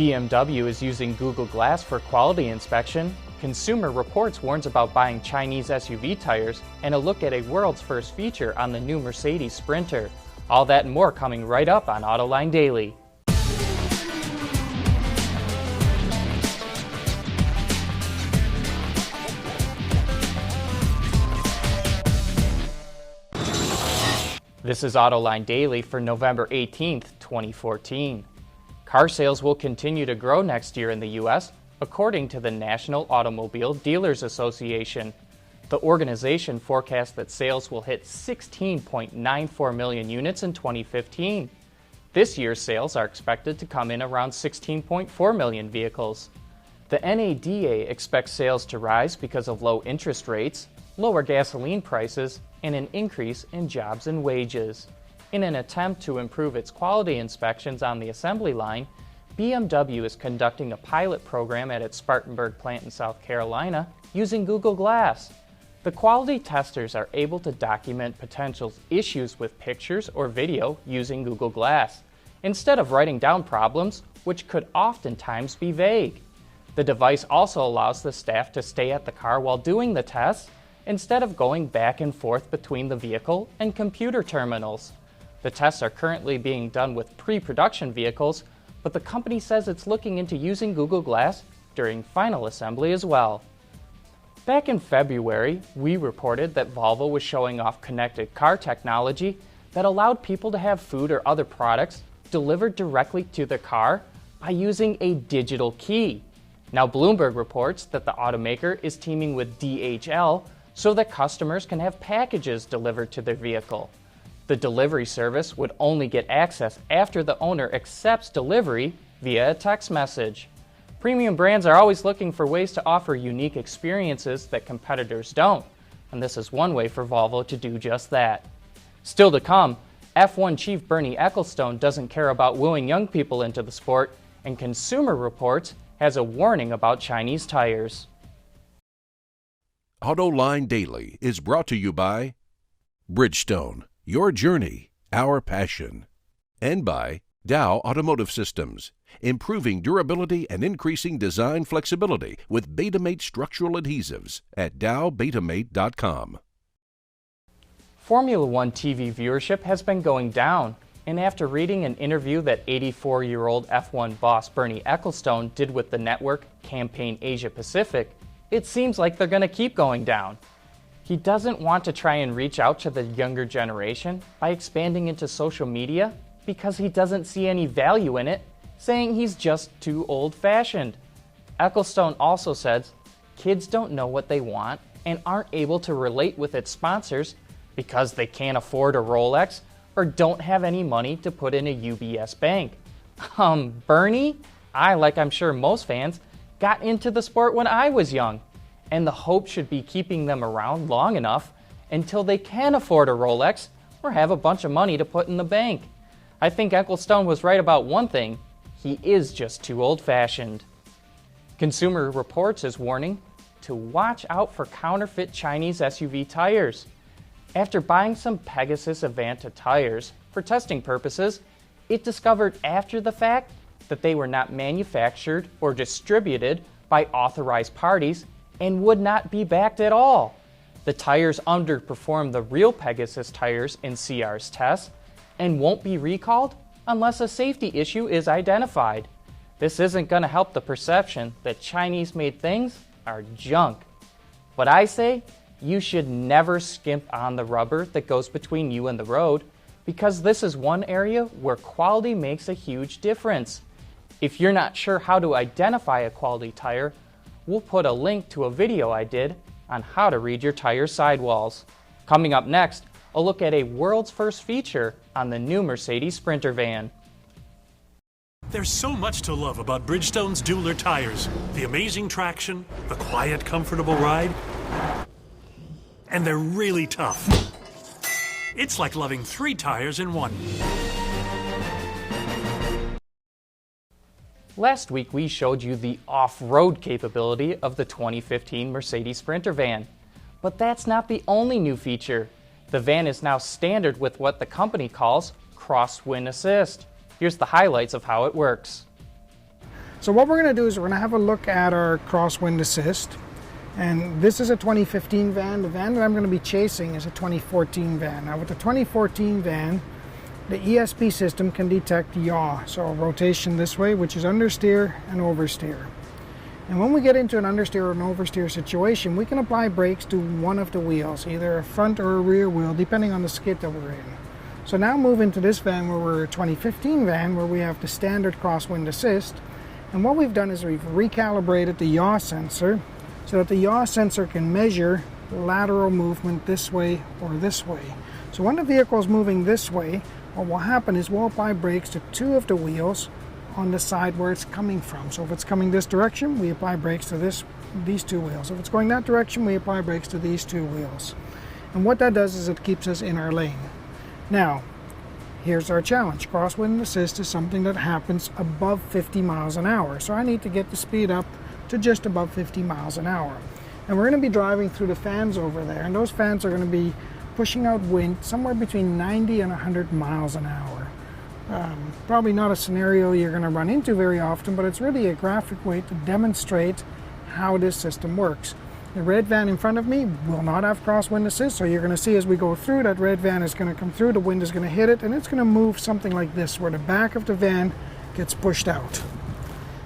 BMW is using Google Glass for quality inspection. Consumer Reports warns about buying Chinese SUV tires, and a look at a world's first feature on the new Mercedes Sprinter. All that and more coming right up on Autoline Daily. This is Autoline Daily for November 18th, 2014. Car sales will continue to grow next year in the U.S., according to the National Automobile Dealers Association. The organization forecasts that sales will hit 16.94 million units in 2015. This year's sales are expected to come in around 16.4 million vehicles. The NADA expects sales to rise because of low interest rates, lower gasoline prices, and an increase in jobs and wages. In an attempt to improve its quality inspections on the assembly line, BMW is conducting a pilot program at its Spartanburg plant in South Carolina using Google Glass. The quality testers are able to document potential issues with pictures or video using Google Glass, instead of writing down problems, which could oftentimes be vague. The device also allows the staff to stay at the car while doing the tests, instead of going back and forth between the vehicle and computer terminals. The tests are currently being done with pre-production vehicles, but the company says it's looking into using Google Glass during final assembly as well. Back in February, we reported that Volvo was showing off connected car technology that allowed people to have food or other products delivered directly to their car by using a digital key. Now Bloomberg reports that the automaker is teaming with DHL so that customers can have packages delivered to their vehicle. The delivery service would only get access after the owner accepts delivery via a text message. Premium brands are always looking for ways to offer unique experiences that competitors don't, and this is one way for Volvo to do just that. Still to come, F1 chief Bernie Ecclestone doesn't care about wooing young people into the sport, and Consumer Reports has a warning about Chinese tires. Autoline Daily is brought to you by Bridgestone, your journey, our passion, and by Dow Automotive Systems, improving durability and increasing design flexibility with Betamate structural adhesives at dowbetamate.com. Formula One TV viewership has been going down, and after reading an interview that 84-year-old F1 boss Bernie Ecclestone did with the network Campaign Asia Pacific, it seems like they're going to keep going down. He doesn't want to try and reach out to the younger generation by expanding into social media because he doesn't see any value in it, saying he's just too old-fashioned. Ecclestone also says kids don't know what they want and aren't able to relate with its sponsors because they can't afford a Rolex or don't have any money to put in a UBS bank. Bernie, like I'm sure most fans, got into the sport when I was young, and the hope should be keeping them around long enough until they can afford a Rolex or have a bunch of money to put in the bank. I think Ecclestone was right about one thing: he is just too old-fashioned. Consumer Reports is warning to watch out for counterfeit Chinese SUV tires. After buying some Pegasus Avanta tires for testing purposes, it discovered after the fact that they were not manufactured or distributed by authorized parties and would not be backed at all. The tires underperformed the real Pegasus tires in CR's tests and won't be recalled unless a safety issue is identified. This isn't going to help the perception that Chinese-made things are junk. But I say you should never skimp on the rubber that goes between you and the road, because this is one area where quality makes a huge difference. If you're not sure how to identify a quality tire, we'll put a link to a video I did on how to read your tire sidewalls. Coming up next, a look at a world's first feature on the new Mercedes Sprinter van. There's so much to love about Bridgestone's Dueler tires. The amazing traction, the quiet, comfortable ride, and they're really tough. It's like loving 3 tires in one. Last week we showed you the off-road capability of the 2015 Mercedes Sprinter van. But that's not the only new feature. The van is now standard with what the company calls crosswind assist. Here's the highlights of how it works. So what we're going to do is we're going to have a look at our crosswind assist. And this is a 2015 van. The van that I'm going to be chasing is a 2014 van. Now with the 2014 van, the ESP system can detect yaw, so rotation this way, which is understeer and oversteer. And when we get into an understeer or an oversteer situation, we can apply brakes to one of the wheels, either a front or a rear wheel, depending on the skid that we're in. So now move into this van where we're a 2015 van, where we have the standard crosswind assist. And what we've done is we've recalibrated the yaw sensor so that the yaw sensor can measure lateral movement this way or this way. So when the vehicle is moving this way, what will happen is we'll apply brakes to two of the wheels on the side where it's coming from. So if it's coming this direction, we apply brakes to these two wheels. If it's going that direction, we apply brakes to these two wheels. And what that does is it keeps us in our lane. Now, here's our challenge. Crosswind assist is something that happens above 50 miles an hour. So I need to get the speed up to just above 50 miles an hour. And we're going to be driving through the fans over there, and those fans are going to be pushing out wind somewhere between 90 and 100 miles an hour. Probably not a scenario you're going to run into very often, but it's really a graphic way to demonstrate how this system works. The red van in front of me will not have crosswind assist, so you're going to see as we go through, that red van is going to come through, the wind is going to hit it, and it's going to move something like this, where the back of the van gets pushed out.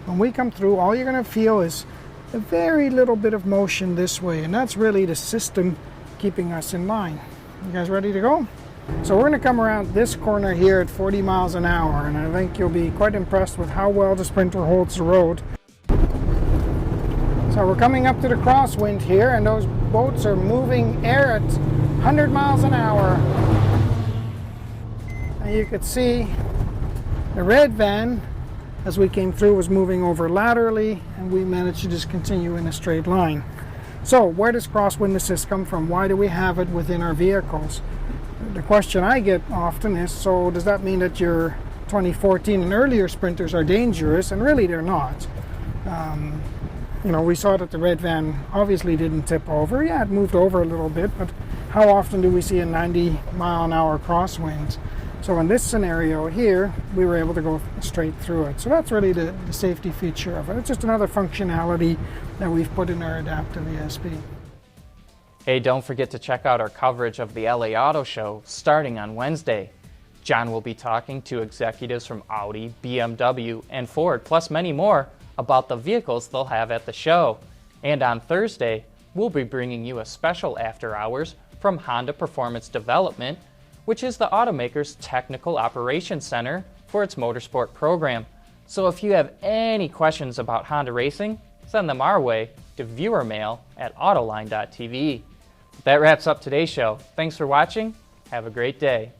When we come through, all you're going to feel is a very little bit of motion this way, and that's really the system keeping us in line. You guys ready to go? So we're going to come around this corner here at 40 miles an hour, and I think you'll be quite impressed with how well the Sprinter holds the road. So we're coming up to the crosswind here, and those boats are moving air at 100 miles an hour. And you could see the red van, as we came through, was moving over laterally, and we managed to just continue in a straight line. So where does crosswind assist come from? Why do we have it within our vehicles? The question I get often is, so does that mean that your 2014 and earlier Sprinters are dangerous? And really they're not. You know, we saw that the red van obviously didn't tip over. Yeah, it moved over a little bit, but how often do we see a 90 mile an hour crosswind? So in this scenario here, we were able to go straight through it. So that's really the safety feature of it. It's just another functionality that we've put in our adaptive ESP. Hey, don't forget to check out our coverage of the LA Auto Show starting on Wednesday. John will be talking to executives from Audi, BMW, and Ford, plus many more, about the vehicles they'll have at the show. And on Thursday, we'll be bringing you a special after hours from Honda Performance Development, which is the automaker's technical operations center for its motorsport program. So if you have any questions about Honda racing, send them our way to viewermail@autoline.tv. That wraps up today's show. Thanks for watching. Have a great day.